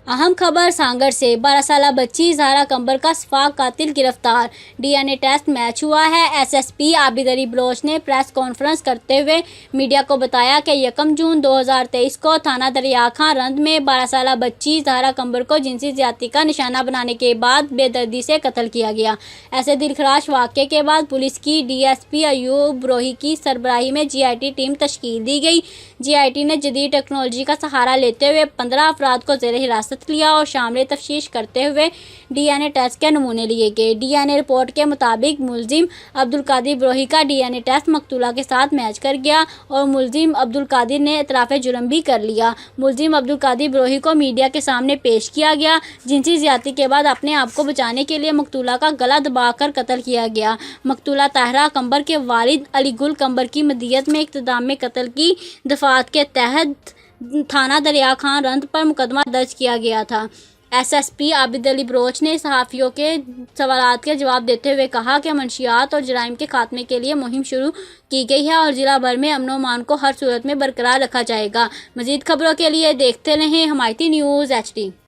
अहम खबर सांगड़ से 12 साल बच्ची ज़हरा कंबर का सफाक कातिल गिरफ्तार। डीएनए टेस्ट मैच हुआ है। एसएसपी आबिद अली बलोच ने प्रेस कॉन्फ्रेंस करते हुए मीडिया को बताया कि 1 जून 2023 को थाना दरिया खां रंद में 12 साल बच्ची ज़हरा कंबर को जिनसी ज्यादती का निशाना बनाने के बाद बेदर्दी से कत्ल किया गया। ऐसे दिलखराश वाक़े के बाद पुलिस की डीएसपी अयूब ब्रोही की सरबराही में जीआईटी टीम तश्कील दी गई। जीआईटी ने जदीद टेक्नोलॉजी का सहारा लेते हुए 15 अफराद को ज़ेर हिरासत लिया और शामिल तफ्तीश करते हुए डीएनए टेस्ट के नमूने लिए गए। डीएनए रिपोर्ट के मुताबिक मुलजिम अब्दुल कादिर ब्रोही का डीएनए टेस्ट मकतूला के साथ मैच कर गया और मुलजिम अब्दुल कादिर ने इतराफ़े जुर्म भी कर लिया। मुलजिम अब्दुल कादिर ब्रोही को मीडिया के सामने पेश किया गया। जिनसी ज्यादती के बाद अपने आप को बचाने के लिए मकतूला का गला दबाकर कत्ल किया गया। मकतूला ताहरा कंबर के वालिद अली गुल कंबर की मदियत में इक़्तिदाम में कत्ल की दफात के तहत थाना दरिया खां रंद पर मुकदमा दर्ज किया गया था। एसएसपी आबिद अली बलोच ने सहाफ़ियों के सवालात के जवाब देते हुए कहा कि मंशियात और जराइम के खात्मे के लिए मुहिम शुरू की गई है और जिला भर में अमन व अमान को हर सूरत में बरकरार रखा जाएगा। मज़ीद खबरों के लिए देखते रहें हिमायती न्यूज़ HD।